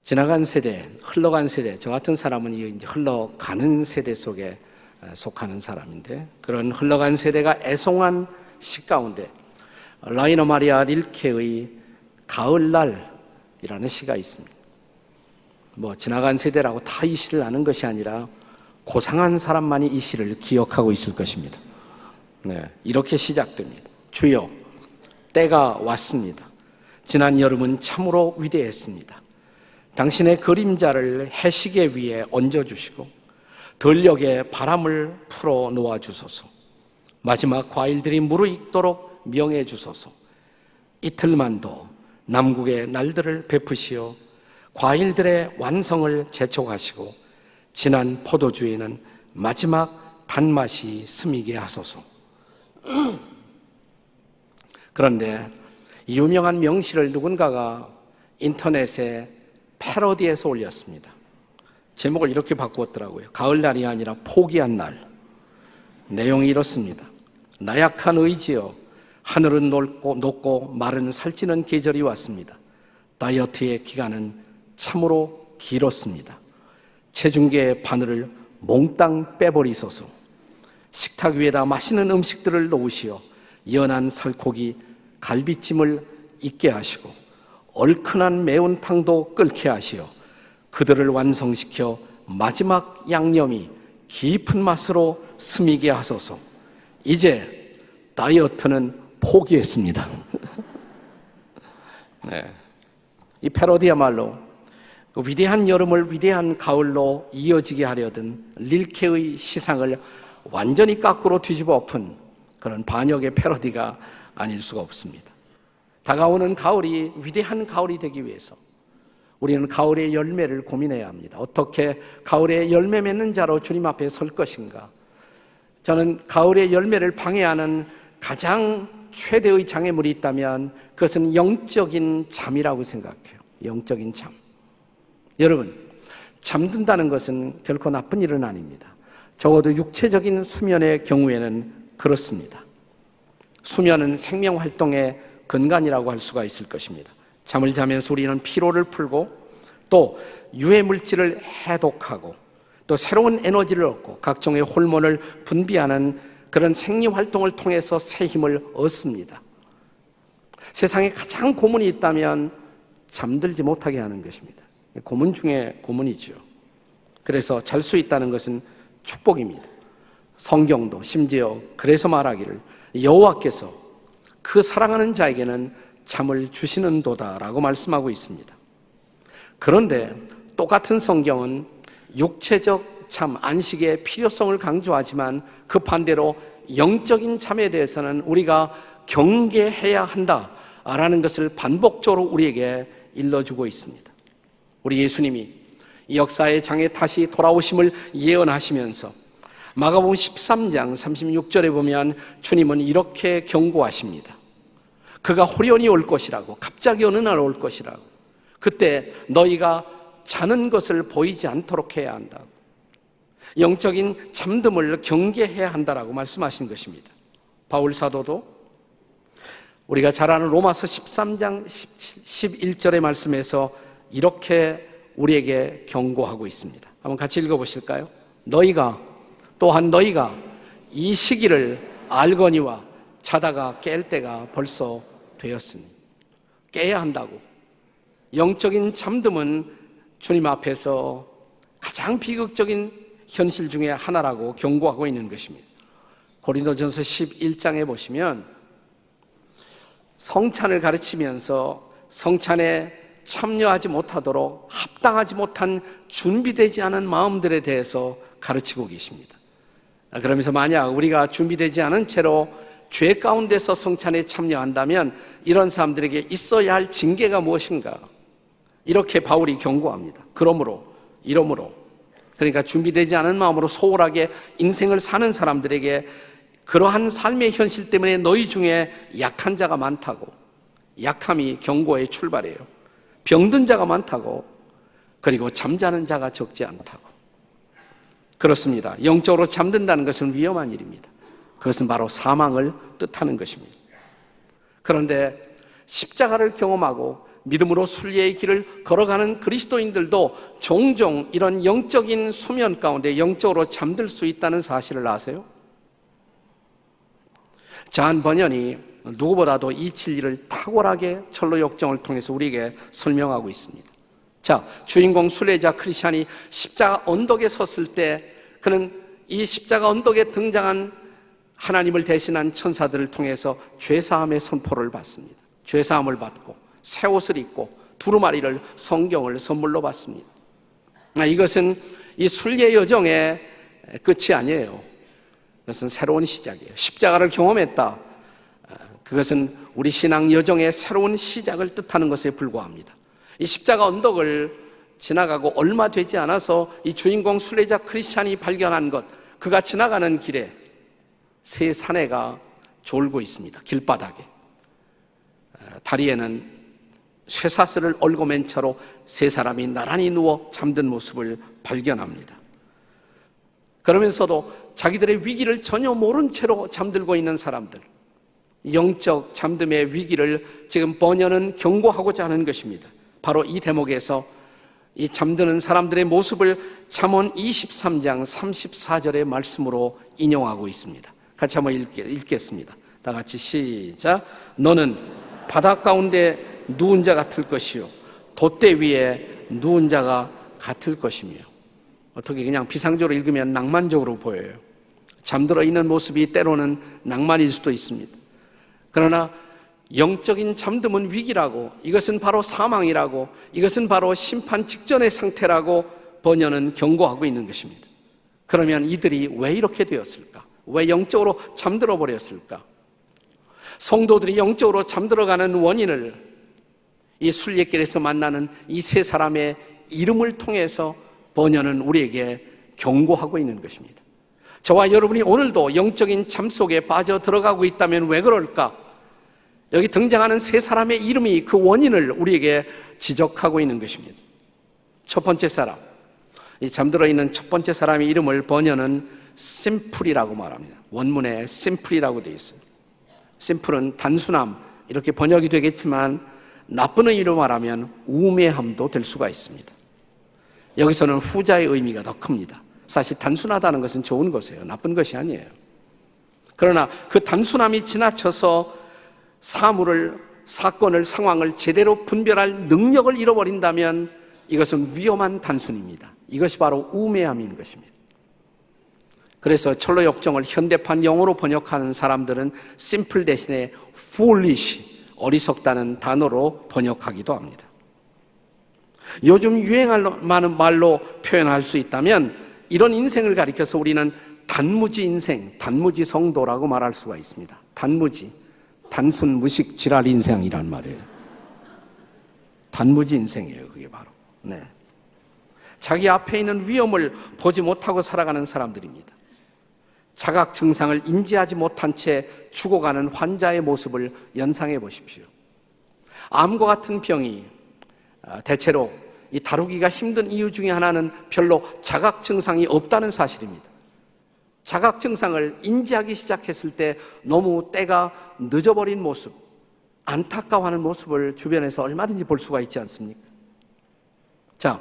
지나간 세대, 흘러간 세대, 저 같은 사람은 이제 흘러가는 세대 속에 속하는 사람인데, 그런 흘러간 세대가 애송한 시 가운데 라이너 마리아 릴케의 가을날이라는 시가 있습니다. 지나간 세대라고 다 이 시를 아는 것이 아니라 고상한 사람만이 이 시를 기억하고 있을 것입니다. 이렇게 시작됩니다. 주여, 때가 왔습니다. 지난 여름은 참으로 위대했습니다. 당신의 그림자를 해시계 위에 얹어주시고 들녘에 바람을 풀어 놓아주소서. 마지막 과일들이 무르익도록 명해 주소서. 이틀만 더 남국의 날들을 베푸시어 과일들의 완성을 재촉하시고 진한 포도주에는 마지막 단맛이 스미게 하소서. 그런데 이 유명한 명시를 누군가가 인터넷에 패러디해서 올렸습니다. 제목을 이렇게 바꾸었더라고요. 가을날이 아니라 포기한 날. 내용이 이렇습니다. 나약한 의지여, 하늘은 높고 말은 살찌는 계절이 왔습니다. 다이어트의 기간은 참으로 길었습니다. 체중계의 바늘을 몽땅 빼버리소서. 식탁 위에다 맛있는 음식들을 놓으시어 연한 살코기, 갈비찜을 익게 하시고 얼큰한 매운탕도 끓게 하시어 그들을 완성시켜 마지막 양념이 깊은 맛으로 스미게 하소서. 이제 다이어트는 포기했습니다. 이 패러디야말로 그 위대한 여름을 위대한 가을로 이어지게 하려던 릴케의 시상을 완전히 거꾸로 뒤집어 엎은 그런 반역의 패러디가 아닐 수가 없습니다. 다가오는 가을이 위대한 가을이 되기 위해서 우리는 가을의 열매를 고민해야 합니다. 어떻게 가을의 열매 맺는 자로 주님 앞에 설 것인가? 저는 가을의 열매를 방해하는 가장 최대의 장애물이 있다면 그것은 영적인 잠이라고 생각해요. 영적인 잠. 여러분, 잠든다는 것은 결코 나쁜 일은 아닙니다. 적어도 육체적인 수면의 경우에는 그렇습니다. 수면은 생명활동의 근간이라고 할 수가 있을 것입니다. 잠을 자면서 우리는 피로를 풀고 또 유해물질을 해독하고 또 새로운 에너지를 얻고 각종의 호르몬을 분비하는 그런 생리활동을 통해서 새 힘을 얻습니다. 세상에 가장 고문이 있다면 잠들지 못하게 하는 것입니다. 고문 중에 고문이죠. 그래서 잘 수 있다는 것은 축복입니다. 성경도 심지어 그래서 말하기를 여호와께서 그 사랑하는 자에게는 잠을 주시는도다라고 말씀하고 있습니다. 그런데 똑같은 성경은 육체적 잠, 안식의 필요성을 강조하지만 그 반대로 영적인 잠에 대해서는 우리가 경계해야 한다라는 것을 반복적으로 우리에게 일러주고 있습니다. 우리 예수님이 역사의 장에 다시 돌아오심을 예언하시면서 마가복음 13장 36절에 보면 주님은 이렇게 경고하십니다. 그가 호련히 올 것이라고, 갑자기 어느 날 올 것이라고. 그때 너희가 자는 것을 보이지 않도록 해야 한다고. 영적인 잠듦을 경계해야 한다라고 말씀하신 것입니다. 바울 사도도 우리가 잘 아는 로마서 13장 11절의 말씀에서 이렇게 우리에게 경고하고 있습니다. 한번 같이 읽어보실까요? 또한 너희가 이 시기를 알거니와 자다가 깰 때가 벌써 되었으니. 깨야 한다고. 영적인 잠듦은 주님 앞에서 가장 비극적인 현실 중에 하나라고 경고하고 있는 것입니다. 고린도전서 11장에 보시면 성찬을 가르치면서 성찬에 참여하지 못하도록 합당하지 못한 준비되지 않은 마음들에 대해서 가르치고 계십니다. 그러면서 만약 우리가 준비되지 않은 채로 죄 가운데서 성찬에 참여한다면 이런 사람들에게 있어야 할 징계가 무엇인가? 이렇게 바울이 경고합니다. 이러므로 그러니까 준비되지 않은 마음으로 소홀하게 인생을 사는 사람들에게 그러한 삶의 현실 때문에 너희 중에 약한 자가 많다고. 약함이 경고의 출발이에요. 병든 자가 많다고. 그리고 잠자는 자가 적지 않다고. 그렇습니다. 영적으로 잠든다는 것은 위험한 일입니다. 그것은 바로 사망을 뜻하는 것입니다. 그런데 십자가를 경험하고 믿음으로 순례의 길을 걸어가는 그리스도인들도 종종 이런 영적인 수면 가운데 영적으로 잠들 수 있다는 사실을 아세요? 잔 번연이 누구보다도 이 진리를 탁월하게 철로 역정을 통해서 우리에게 설명하고 있습니다. 자, 주인공 순례자 크리스찬이 십자가 언덕에 섰을 때 그는 이 십자가 언덕에 등장한 하나님을 대신한 천사들을 통해서 죄사함의 선포를 받습니다. 죄사함을 받고 새 옷을 입고 두루마리를 성경을 선물로 받습니다. 이것은 이 순례 여정의 끝이 아니에요. 그것은 새로운 시작이에요. 십자가를 경험했다. 그것은 우리 신앙 여정의 새로운 시작을 뜻하는 것에 불과합니다. 이 십자가 언덕을 지나가고 얼마 되지 않아서 이 주인공 순례자 크리스찬이 발견한 것, 그가 지나가는 길에 새 사내가 졸고 있습니다. 길바닥에. 다리에는 쇠사슬을 얽어맨 채로 세 사람이 나란히 누워 잠든 모습을 발견합니다. 그러면서도 자기들의 위기를 전혀 모른 채로 잠들고 있는 사람들, 영적 잠듦의 위기를 지금 번연은 경고하고자 하는 것입니다. 바로 이 대목에서 이 잠드는 사람들의 모습을 잠언 23장 34절의 말씀으로 인용하고 있습니다. 같이 한번 읽겠습니다. 다 같이 시작. 너는 바다 가운데 누운 자 같을 것이요 돛대 위에 누운 자가 같을 것이며. 어떻게 그냥 비상적으로 읽으면 낭만적으로 보여요. 잠들어 있는 모습이 때로는 낭만일 수도 있습니다. 그러나 영적인 잠듦은 위기라고, 이것은 바로 사망이라고, 이것은 바로 심판 직전의 상태라고 번연은 경고하고 있는 것입니다. 그러면 이들이 왜 이렇게 되었을까? 왜 영적으로 잠들어 버렸을까? 성도들이 영적으로 잠들어가는 원인을 이 순례길에서 만나는 이 세 사람의 이름을 통해서 번연은 우리에게 경고하고 있는 것입니다. 저와 여러분이 오늘도 영적인 잠 속에 빠져 들어가고 있다면 왜 그럴까? 여기 등장하는 세 사람의 이름이 그 원인을 우리에게 지적하고 있는 것입니다. 첫 번째 사람, 이 잠들어 있는 첫 번째 사람의 이름을 번연은 심플이라고 말합니다. 원문에 심플이라고 되어 있습니다. 심플은 단순함, 이렇게 번역이 되겠지만 나쁜 의미로 말하면 우매함도 될 수가 있습니다. 여기서는 후자의 의미가 더 큽니다. 사실 단순하다는 것은 좋은 것이에요. 나쁜 것이 아니에요. 그러나 그 단순함이 지나쳐서 사건을, 상황을 제대로 분별할 능력을 잃어버린다면 이것은 위험한 단순입니다. 이것이 바로 우매함인 것입니다. 그래서 철로 역정을 현대판 영어로 번역하는 사람들은 simple 대신에 foolish, 어리석다는 단어로 번역하기도 합니다. 요즘 유행할 만한 말로 표현할 수 있다면 이런 인생을 가리켜서 우리는 단무지 인생, 단무지 성도라고 말할 수가 있습니다. 단무지, 단순 무식 지랄 인생이란 말이에요. 단무지 인생이에요, 그게 바로. 네. 자기 앞에 있는 위험을 보지 못하고 살아가는 사람들입니다. 자각 증상을 인지하지 못한 채 죽어가는 환자의 모습을 연상해 보십시오. 암과 같은 병이 대체로 이 다루기가 힘든 이유 중에 하나는 별로 자각 증상이 없다는 사실입니다. 자각 증상을 인지하기 시작했을 때 너무 때가 늦어버린 모습, 안타까워하는 모습을 주변에서 얼마든지 볼 수가 있지 않습니까? 자,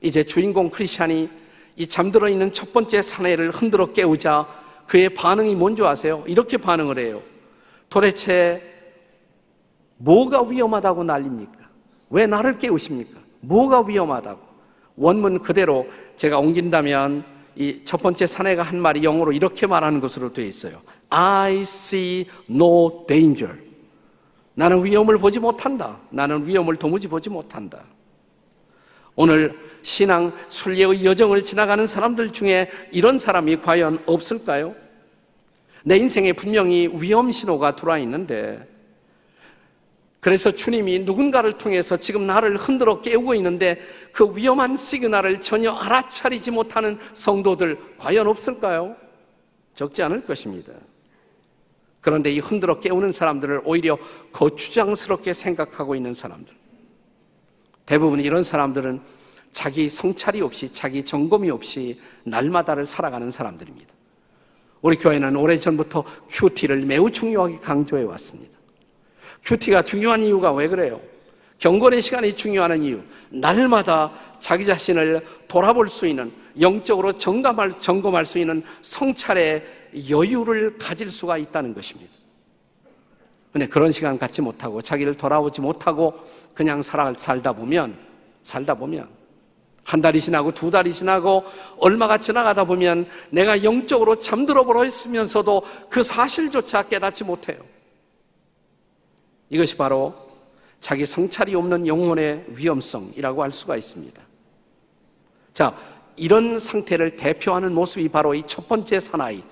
이제 주인공 크리스찬이 이 잠들어 있는 첫 번째 사내를 흔들어 깨우자 그의 반응이 뭔지 아세요? 이렇게 반응을 해요. 도대체 뭐가 위험하다고 난립니까? 왜 나를 깨우십니까? 뭐가 위험하다고? 원문 그대로 제가 옮긴다면 이 첫 번째 사내가 한 말이 영어로 이렇게 말하는 것으로 되어 있어요. I see no danger. 나는 위험을 보지 못한다. 나는 위험을 도무지 보지 못한다. 오늘 신앙 순례의 여정을 지나가는 사람들 중에 이런 사람이 과연 없을까요? 내 인생에 분명히 위험 신호가 들어와 있는데, 그래서 주님이 누군가를 통해서 지금 나를 흔들어 깨우고 있는데 그 위험한 시그널을 전혀 알아차리지 못하는 성도들 과연 없을까요? 적지 않을 것입니다. 그런데 이 흔들어 깨우는 사람들을 오히려 거추장스럽게 생각하고 있는 사람들, 대부분 이런 사람들은 자기 성찰이 없이, 자기 점검이 없이 날마다를 살아가는 사람들입니다. 우리 교회는 오래전부터 큐티를 매우 중요하게 강조해 왔습니다. 큐티가 중요한 이유가 왜 그래요? 경건의 시간이 중요한 이유, 날마다 자기 자신을 돌아볼 수 있는, 영적으로 점검할 수 있는 성찰의 여유를 가질 수가 있다는 것입니다. 근데 그런 시간 갖지 못하고 자기를 돌아보지 못하고 그냥 살다 보면 한 달이 지나고 두 달이 지나고 얼마가 지나가다 보면 내가 영적으로 잠들어 버려 있으면서도 그 사실조차 깨닫지 못해요. 이것이 바로 자기 성찰이 없는 영혼의 위험성이라고 할 수가 있습니다. 자, 이런 상태를 대표하는 모습이 바로 이 첫 번째 사나이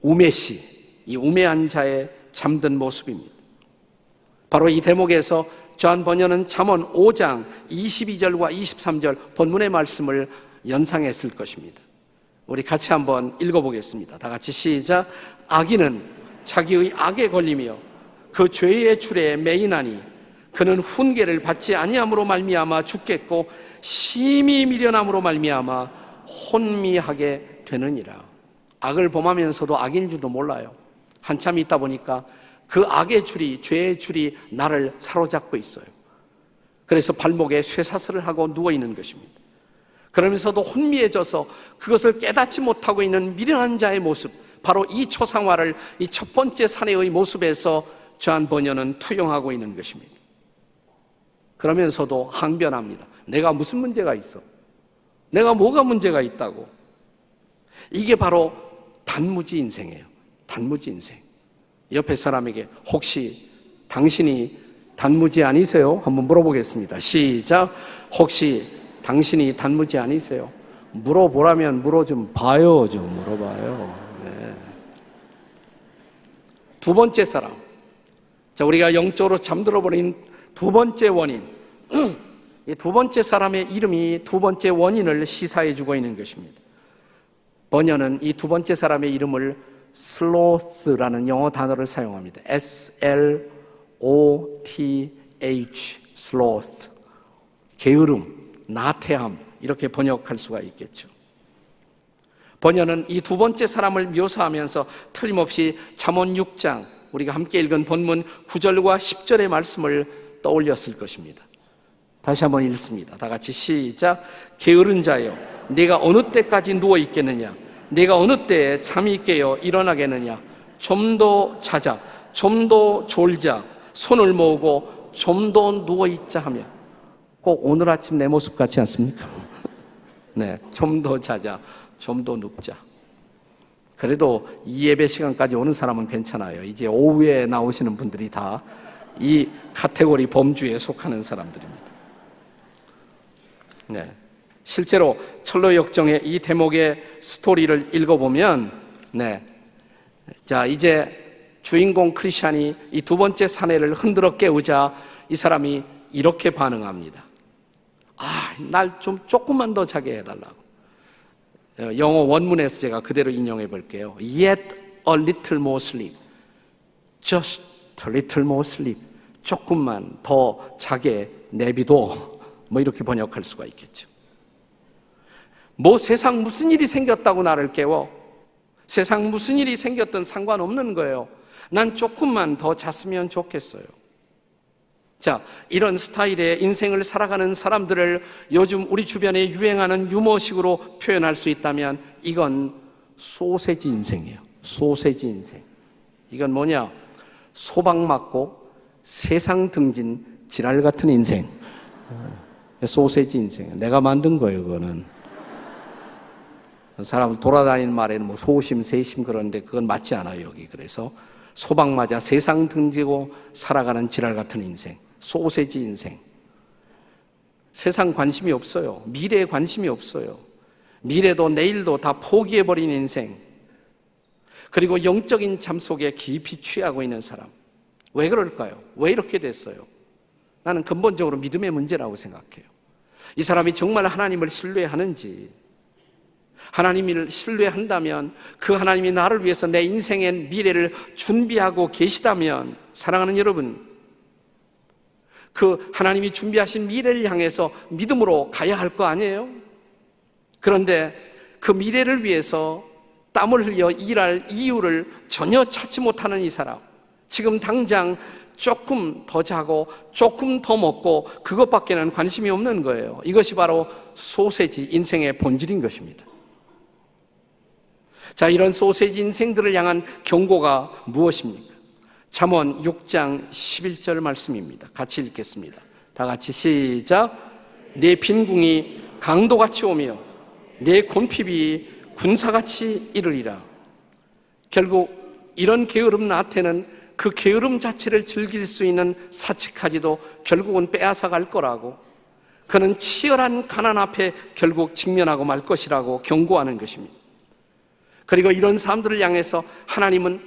우메시, 이 우매한 자의 잠든 모습입니다. 바로 이 대목에서 존 번연은 잠언 5장 22절과 23절 본문의 말씀을 연상했을 것입니다. 우리 같이 한번 읽어보겠습니다. 다 같이 시작. 악인은 자기의 악에 걸리며 그 죄의 줄에 매이나니 그는 훈계를 받지 아니함으로 말미암아 죽겠고 심히 미련함으로 말미암아 혼미하게 되느니라. 악을 범하면서도 악인 줄도 몰라요. 한참 있다 보니까 그 악의 줄이, 죄의 줄이 나를 사로잡고 있어요. 그래서 발목에 쇠사슬을 하고 누워있는 것입니다. 그러면서도 혼미해져서 그것을 깨닫지 못하고 있는 미련한 자의 모습, 바로 이 초상화를 이 첫 번째 사내의 모습에서 존 번연은 투영하고 있는 것입니다. 그러면서도 항변합니다. 내가 무슨 문제가 있어? 내가 뭐가 문제가 있다고? 이게 바로 단무지 인생이에요. 단무지 인생. 옆에 사람에게 혹시 당신이 단무지 아니세요? 한번 물어보겠습니다. 시작. 혹시 당신이 단무지 아니세요? 물어보라면 물어 좀 봐요. 좀 물어봐요. 네. 두 번째 사람. 자, 우리가 영적으로 잠들어버린 두 번째 원인. 이 두 번째 사람의 이름이 두 번째 원인을 시사해주고 있는 것입니다. 번연은 이 두 번째 사람의 이름을 슬로스라는 영어 단어를 사용합니다. S-L-O-T-H, 슬로스. 게으름, 나태함, 이렇게 번역할 수가 있겠죠. 번연은 이 두 번째 사람을 묘사하면서 틀림없이 잠언 6장, 우리가 함께 읽은 본문 9절과 10절의 말씀을 떠올렸을 것입니다. 다시 한번 읽습니다. 다 같이 시작. 게으른 자여, 네가 어느 때까지 누워 있겠느냐? 네가 어느 때에 잠이 깨어 일어나겠느냐? 좀 더 자자, 좀 더 졸자, 손을 모으고 좀 더 누워 있자 하며. 꼭 오늘 아침 내 모습 같지 않습니까? 네, 좀 더 자자, 좀 더 눕자. 그래도 이 예배 시간까지 오는 사람은 괜찮아요. 이제 오후에 나오시는 분들이 다 이 카테고리 범주에 속하는 사람들입니다. 네, 실제로 철로 역정의 이 대목의 스토리를 읽어보면, 네, 자, 이제 주인공 크리스찬이 이 두 번째 사내를 흔들어 깨우자 이 사람이 이렇게 반응합니다. 날 좀 조금만 더 자게 해달라고. 영어 원문에서 제가 그대로 인용해 볼게요. Yet a little more sleep. Just a little more sleep. 조금만 더 자게 내비둬. 뭐 이렇게 번역할 수가 있겠죠. 뭐 세상 무슨 일이 생겼다고 나를 깨워? 세상 무슨 일이 생겼든 상관없는 거예요. 난 조금만 더 잤으면 좋겠어요. 자, 이런 스타일의 인생을 살아가는 사람들을 요즘 우리 주변에 유행하는 유머식으로 표현할 수 있다면 이건 소세지 인생이에요. 소세지 인생. 이건 뭐냐? 소박 맞고 세상 등진 지랄 같은 인생. 소세지 인생. 내가 만든 거예요, 그거는. 사람을 돌아다니는 말에는 뭐 소심, 세심 그러는데 그건 맞지 않아요, 여기. 그래서 소박 맞아 세상 등지고 살아가는 지랄 같은 인생. 소세지 인생. 세상 관심이 없어요. 미래에 관심이 없어요. 미래도 내일도 다 포기해버린 인생. 그리고 영적인 잠 속에 깊이 취하고 있는 사람. 왜 그럴까요? 왜 이렇게 됐어요? 나는 근본적으로 믿음의 문제라고 생각해요. 이 사람이 정말 하나님을 신뢰하는지, 하나님을 신뢰한다면 그 하나님이 나를 위해서 내 인생의 미래를 준비하고 계시다면, 사랑하는 여러분, 그 하나님이 준비하신 미래를 향해서 믿음으로 가야 할 거 아니에요? 그런데 그 미래를 위해서 땀을 흘려 일할 이유를 전혀 찾지 못하는 이 사람, 지금 당장 조금 더 자고 조금 더 먹고 그것밖에는 관심이 없는 거예요. 이것이 바로 소세지 인생의 본질인 것입니다. 자, 이런 소세지 인생들을 향한 경고가 무엇입니까? 잠언 6장 11절 말씀입니다. 같이 읽겠습니다. 다 같이 시작. 내 빈궁이 강도같이 오며 내 곤핍이 군사같이 이르리라. 결국 이런 게으름 나한테는 그 게으름 자체를 즐길 수 있는 사치까지도 결국은 빼앗아 갈 거라고, 그는 치열한 가난 앞에 결국 직면하고 말 것이라고 경고하는 것입니다. 그리고 이런 사람들을 향해서 하나님은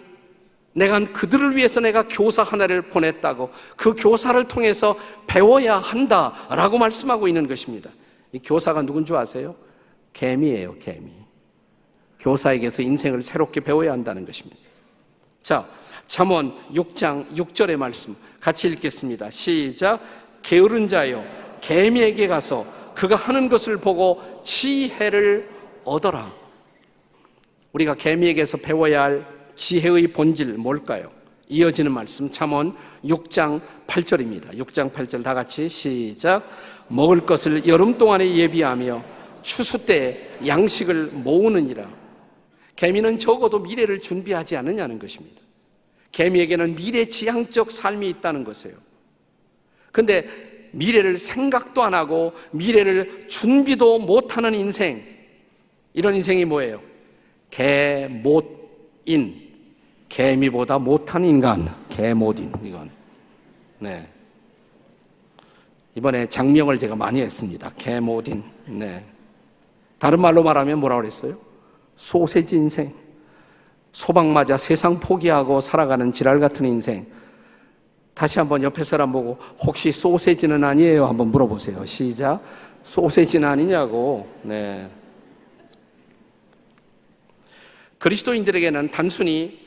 내가 그들을 위해서 내가 교사 하나를 보냈다고, 그 교사를 통해서 배워야 한다라고 말씀하고 있는 것입니다. 이 교사가 누군 줄 아세요? 개미예요, 개미. 교사에게서 인생을 새롭게 배워야 한다는 것입니다. 자, 잠언 6장 6절의 말씀 같이 읽겠습니다. 시작. 게으른 자여 개미에게 가서 그가 하는 것을 보고 지혜를 얻어라. 우리가 개미에게서 배워야 할 지혜의 본질 뭘까요? 이어지는 말씀 잠언 6장 8절입니다. 6장 8절 다 같이 시작. 먹을 것을 여름 동안에 예비하며 추수 때 양식을 모으느니라. 개미는 적어도 미래를 준비하지 않느냐는 것입니다. 개미에게는 미래지향적 삶이 있다는 것이에요. 그런데 미래를 생각도 안 하고 미래를 준비도 못하는 인생, 이런 인생이 뭐예요? 개못인, 개미보다 못한 인간, 개못인. 이건 네, 이번에 장명을 제가 많이 했습니다. 개못인. 네, 다른 말로 말하면 뭐라고 그랬어요? 소세지 인생. 소방 맞아 세상 포기하고 살아가는 지랄 같은 인생. 다시 한번 옆에 사람 보고 혹시 소세지는 아니에요? 한번 물어보세요. 시작. 소세지는 아니냐고. 네. 그리스도인들에게는 단순히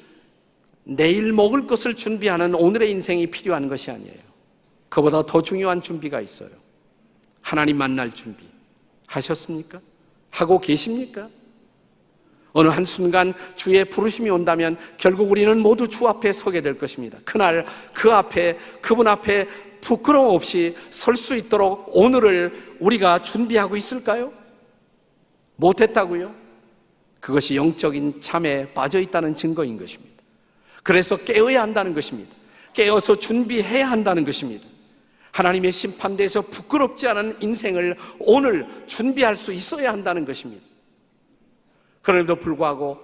내일 먹을 것을 준비하는 오늘의 인생이 필요한 것이 아니에요. 그보다 더 중요한 준비가 있어요. 하나님 만날 준비 하셨습니까? 하고 계십니까? 어느 한순간 주의 부르심이 온다면 결국 우리는 모두 주 앞에 서게 될 것입니다. 그날 그 앞에, 그분 앞에 부끄러움 없이 설 수 있도록 오늘을 우리가 준비하고 있을까요? 못했다고요? 그것이 영적인 잠에 빠져 있다는 증거인 것입니다. 그래서 깨어야 한다는 것입니다. 깨어서 준비해야 한다는 것입니다. 하나님의 심판대에서 부끄럽지 않은 인생을 오늘 준비할 수 있어야 한다는 것입니다. 그럼에도 불구하고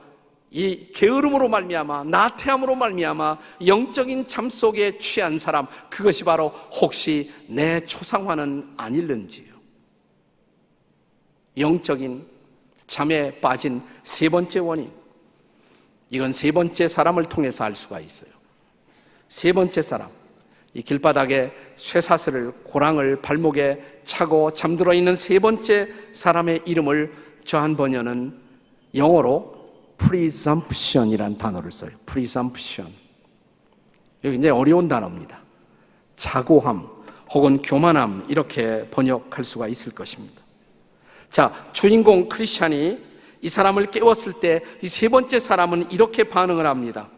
이 게으름으로 말미암아, 나태함으로 말미암아 영적인 잠 속에 취한 사람, 그것이 바로 혹시 내 초상화는 아닐는지요. 영적인 잠에 빠진 세 번째 원인, 이건 세 번째 사람을 통해서 알 수가 있어요. 세 번째 사람, 이 길바닥에 쇠사슬을, 고랑을 발목에 차고 잠들어 있는 세 번째 사람의 이름을 저한 번역은 영어로 presumption이라는 단어를 써요. presumption. 여기 이제 어려운 단어입니다. 자고함 혹은 교만함, 이렇게 번역할 수가 있을 것입니다. 자, 주인공 크리스찬이 이 사람을 깨웠을 때 이 세 번째 사람은 이렇게 반응을 합니다.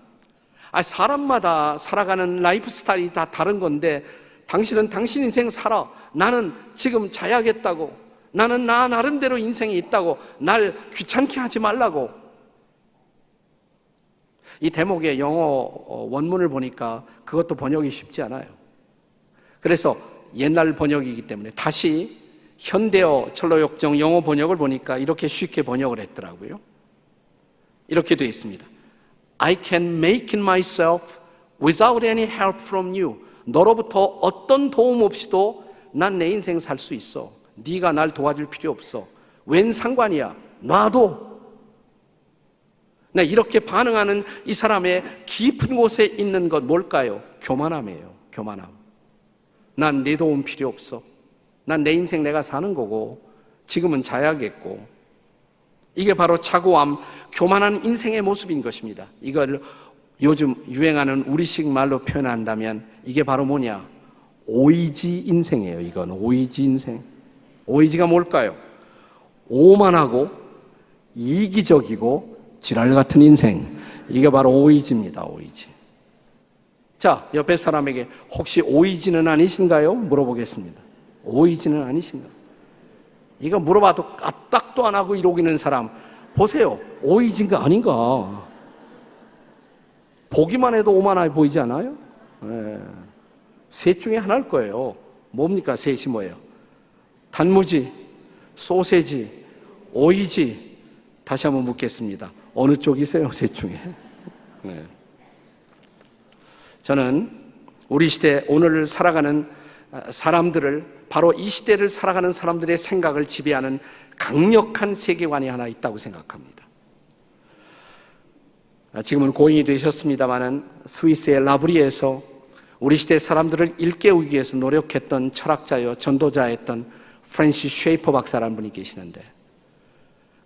사람마다 살아가는 라이프 스타일이 다 다른 건데 당신은 당신 인생 살아. 나는 지금 자야겠다고. 나는 나 나름대로 인생이 있다고. 날 귀찮게 하지 말라고. 이 대목의 영어 원문을 보니까 그것도 번역이 쉽지 않아요. 그래서 옛날 번역이기 때문에 다시 현대어 철로역정 영어 번역을 보니까 이렇게 쉽게 번역을 했더라고요. 이렇게 되어 있습니다. I can make it myself without any help from you. 너로부터 어떤 도움 없이도 난 내 인생 살 수 있어. 네가 날 도와줄 필요 없어. 웬 상관이야. 놔둬. 네, 이렇게 반응하는 이 사람의 깊은 곳에 있는 것 뭘까요? 교만함이에요. 교만함. 난 내 도움 필요 없어. 난 내 인생 내가 사는 거고 지금은 자야겠고. 이게 바로 자고함, 교만한 인생의 모습인 것입니다. 이걸 요즘 유행하는 우리식 말로 표현한다면 이게 바로 뭐냐? 오이지 인생이에요. 이건 오이지 인생. 오이지가 뭘까요? 오만하고 이기적이고 지랄 같은 인생. 이게 바로 오이지입니다. 오이지. 자, 옆에 사람에게 혹시 오이지는 아니신가요? 물어보겠습니다. 오이지는 아니신가요? 이거 물어봐도 까딱도 안 하고 이러기는 사람 보세요. 오이지인가 아닌가? 보기만 해도 오만해 보이지 않아요? 네. 셋 중에 하나일 거예요. 뭡니까? 셋이 뭐예요? 단무지, 소세지, 오이지. 다시 한번 묻겠습니다. 어느 쪽이세요? 셋 중에. 네. 저는 우리 시대 오늘을 살아가는 사람들을, 바로 이 시대를 살아가는 사람들의 생각을 지배하는 강력한 세계관이 하나 있다고 생각합니다. 지금은 고인이 되셨습니다마는 스위스의 라브리에서 우리 시대 사람들을 일깨우기 위해서 노력했던 철학자요 전도자였던 프랜시스 쉐이퍼 박사라는 분이 계시는데,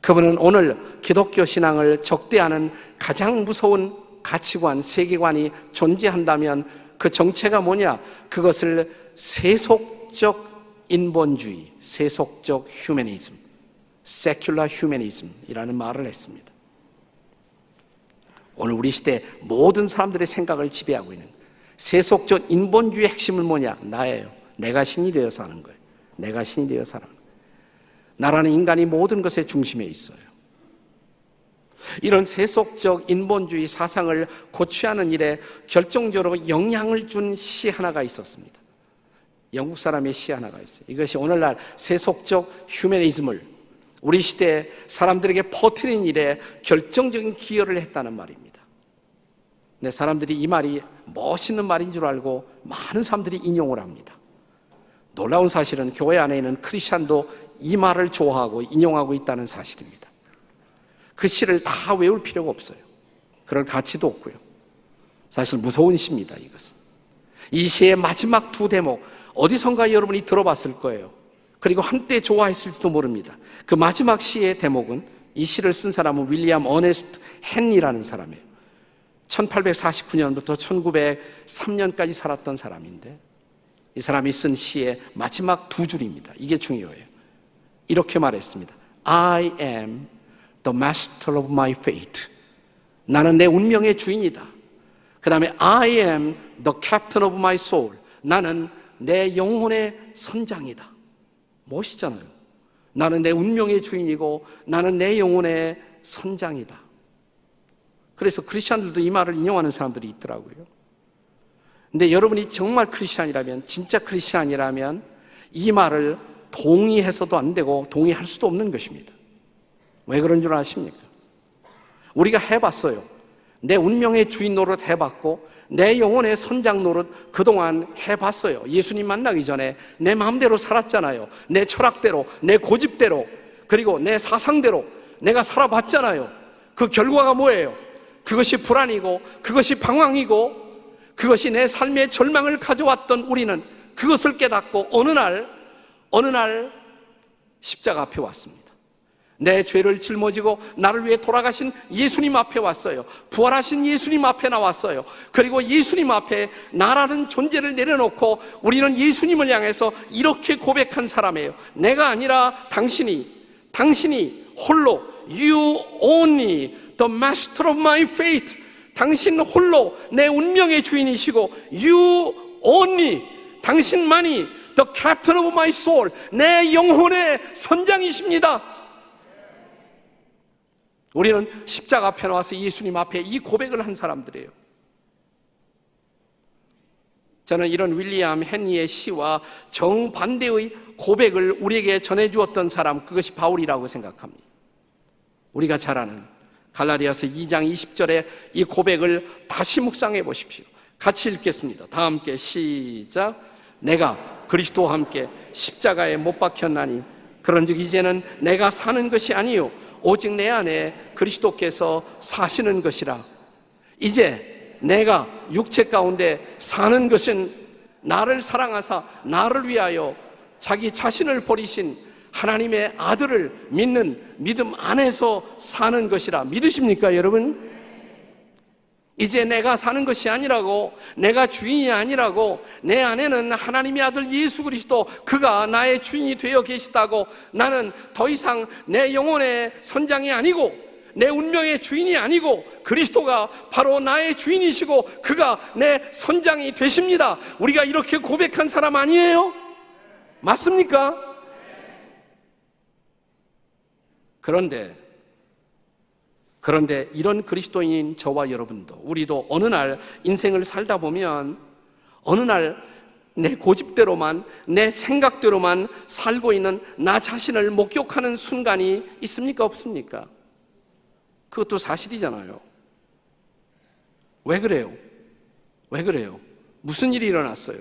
그분은 오늘 기독교 신앙을 적대하는 가장 무서운 가치관, 세계관이 존재한다면 그 정체가 뭐냐? 그것을 세속적 인본주의, 세속적 휴머니즘, secular humanism이라는 말을 했습니다. 오늘 우리 시대 모든 사람들의 생각을 지배하고 있는 세속적 인본주의의 핵심은 뭐냐? 나예요. 내가 신이 되어 사는 거예요. 내가 신이 되어 사는 거예요. 나라는 인간이 모든 것의 중심에 있어요. 이런 세속적 인본주의 사상을 고취하는 일에 결정적으로 영향을 준 시 하나가 있었습니다. 영국 사람의 시 하나가 있어요. 이것이 오늘날 세속적 휴머니즘을 우리 시대 사람들에게 퍼뜨리는 일에 결정적인 기여를 했다는 말입니다. 네, 사람들이 이 말이 멋있는 말인 줄 알고 많은 사람들이 인용을 합니다. 놀라운 사실은 교회 안에 있는 크리스찬도 이 말을 좋아하고 인용하고 있다는 사실입니다. 그 시를 다 외울 필요가 없어요. 그럴 가치도 없고요. 사실 무서운 시입니다, 이것은. 이 시의 마지막 두 대목, 어디선가 여러분이 들어봤을 거예요. 그리고 한때 좋아했을지도 모릅니다. 그 마지막 시의 대목은, 이 시를 쓴 사람은 윌리엄 어네스트 헨리라는 사람이에요. 1849년부터 1903년까지 살았던 사람인데, 이 사람이 쓴 시의 마지막 두 줄입니다. 이게 중요해요. 이렇게 말했습니다. I am the master of my fate. 나는 내 운명의 주인이다. 그 다음에 I am the captain of my soul. 나는 내 영혼의 선장이다. 멋있잖아요. 나는 내 운명의 주인이고 나는 내 영혼의 선장이다. 그래서 크리스찬들도 이 말을 인용하는 사람들이 있더라고요. 근데 여러분이 정말 크리스찬이라면, 진짜 크리스찬이라면 이 말을 동의해서도 안 되고 동의할 수도 없는 것입니다. 왜 그런 줄 아십니까? 우리가 해봤어요. 내 운명의 주인 노릇 해봤고 내 영혼의 선장 노릇 그동안 해봤어요. 예수님 만나기 전에 내 마음대로 살았잖아요. 내 철학대로, 내 고집대로, 그리고 내 사상대로 내가 살아봤잖아요. 그 결과가 뭐예요? 그것이 불안이고 그것이 방황이고 그것이 내 삶의 절망을 가져왔던 우리는 그것을 깨닫고 어느 날 십자가 앞에 왔습니다. 내 죄를 짊어지고 나를 위해 돌아가신 예수님 앞에 왔어요. 부활하신 예수님 앞에 나왔어요. 그리고 예수님 앞에 나라는 존재를 내려놓고 우리는 예수님을 향해서 이렇게 고백한 사람이에요. 내가 아니라 당신이 홀로 You only the master of my fate. 당신 홀로 내 운명의 주인이시고 You only, 당신만이 the captain of my soul, 내 영혼의 선장이십니다. 우리는 십자가 앞에 나와서 예수님 앞에 이 고백을 한 사람들이에요. 저는 이런 윌리엄 헨리의 시와 정반대의 고백을 우리에게 전해주었던 사람, 그것이 바울이라고 생각합니다. 우리가 잘 아는 갈라디아서 2장 20절에 이 고백을 다시 묵상해 보십시오. 같이 읽겠습니다. 다 함께 시작. 내가 그리스도와 함께 십자가에 못 박혔나니 그런즉 이제는 내가 사는 것이 아니요 오직 내 안에 그리스도께서 사시는 것이라. 이제 내가 육체 가운데 사는 것은 나를 사랑하사 나를 위하여 자기 자신을 버리신 하나님의 아들을 믿는 믿음 안에서 사는 것이라. 믿으십니까, 여러분? 이제 내가 사는 것이 아니라고, 내가 주인이 아니라고, 내 안에는 하나님의 아들 예수 그리스도, 그가 나의 주인이 되어 계시다고, 나는 더 이상 내 영혼의 선장이 아니고 내 운명의 주인이 아니고 그리스도가 바로 나의 주인이시고 그가 내 선장이 되십니다. 우리가 이렇게 고백한 사람 아니에요? 맞습니까? 그런데 이런 그리스도인인 저와 여러분도, 우리도 어느 날 인생을 살다 보면 어느 날 내 고집대로만, 내 생각대로만 살고 있는 나 자신을 목격하는 순간이 있습니까? 없습니까? 그것도 사실이잖아요. 왜 그래요? 왜 그래요? 무슨 일이 일어났어요?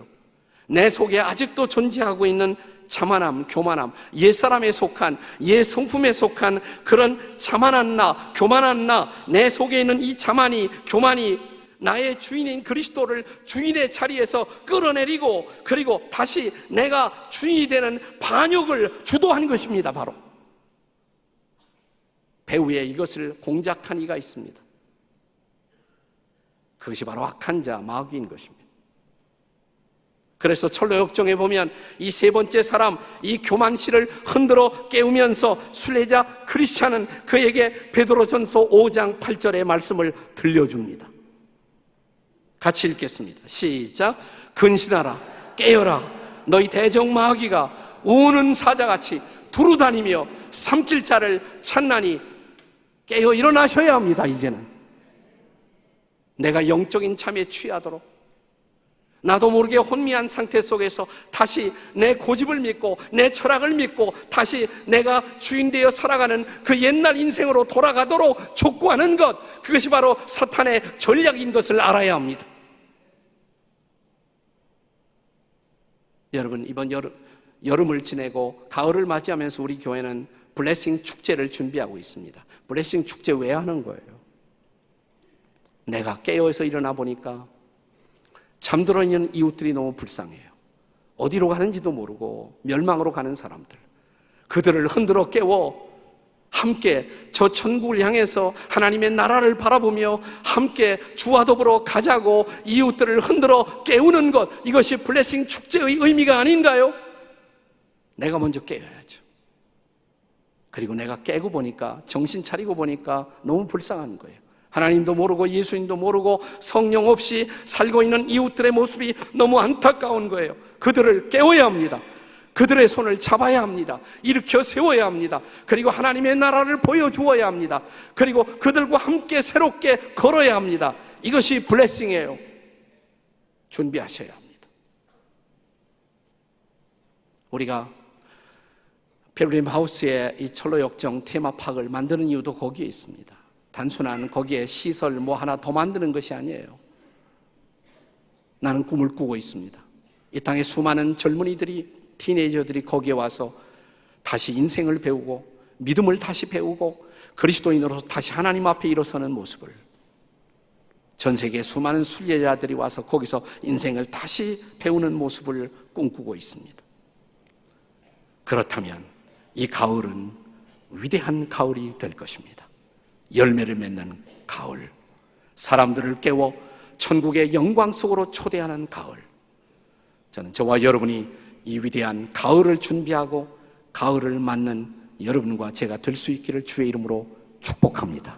내 속에 아직도 존재하고 있는 자만함, 교만함, 옛사람에 속한, 옛성품에 속한 그런 자만한 나, 교만한 나, 내 속에 있는 이 자만이, 교만이 나의 주인인 그리스도를 주인의 자리에서 끌어내리고 그리고 다시 내가 주인이 되는 반역을 주도한 것입니다. 바로 배후에 이것을 공작한 이가 있습니다. 그것이 바로 악한 자, 마귀인 것입니다. 그래서 철로역정에 보면 이 세 번째 사람, 이 교만씨를 흔들어 깨우면서 순례자 크리스찬은 그에게 베드로전서 5장 8절의 말씀을 들려줍니다. 같이 읽겠습니다. 시작. 근신하라, 깨어라. 너희 대적 마귀가 우는 사자같이 두루다니며 삼킬 자를 찾나니 깨어 일어나셔야 합니다. 이제는 내가 영적인 잠에 취하도록, 나도 모르게 혼미한 상태 속에서 다시 내 고집을 믿고 내 철학을 믿고 다시 내가 주인 되어 살아가는 그 옛날 인생으로 돌아가도록 촉구하는 것, 그것이 바로 사탄의 전략인 것을 알아야 합니다. 여러분, 이번 여름을 지내고 가을을 맞이하면서 우리 교회는 블레싱 축제를 준비하고 있습니다. 블레싱 축제 왜 하는 거예요? 내가 깨어서 일어나 보니까 잠들어 있는 이웃들이 너무 불쌍해요. 어디로 가는지도 모르고 멸망으로 가는 사람들, 그들을 흔들어 깨워 함께 저 천국을 향해서 하나님의 나라를 바라보며 함께 주와 더불어 가자고 이웃들을 흔들어 깨우는 것, 이것이 블레싱 축제의 의미가 아닌가요? 내가 먼저 깨어야죠. 그리고 내가 깨고 보니까, 정신 차리고 보니까 너무 불쌍한 거예요. 하나님도 모르고 예수님도 모르고 성령 없이 살고 있는 이웃들의 모습이 너무 안타까운 거예요. 그들을 깨워야 합니다. 그들의 손을 잡아야 합니다. 일으켜 세워야 합니다. 그리고 하나님의 나라를 보여주어야 합니다. 그리고 그들과 함께 새롭게 걸어야 합니다. 이것이 블레싱이에요. 준비하셔야 합니다. 우리가 필그림 하우스의 이 철로역정 테마파크를 만드는 이유도 거기에 있습니다. 단순한 거기에 시설 뭐 하나 더 만드는 것이 아니에요. 나는 꿈을 꾸고 있습니다. 이 땅에 수많은 젊은이들이, 티네이저들이 거기에 와서 다시 인생을 배우고 믿음을 다시 배우고 그리스도인으로서 다시 하나님 앞에 일어서는 모습을, 전 세계 수많은 순례자들이 와서 거기서 인생을 다시 배우는 모습을 꿈꾸고 있습니다. 그렇다면 이 가을은 위대한 가을이 될 것입니다. 열매를 맺는 가을, 사람들을 깨워 천국의 영광 속으로 초대하는 가을. 저는 저와 여러분이 이 위대한 가을을 준비하고 가을을 맞는 여러분과 제가 될 수 있기를 주의 이름으로 축복합니다.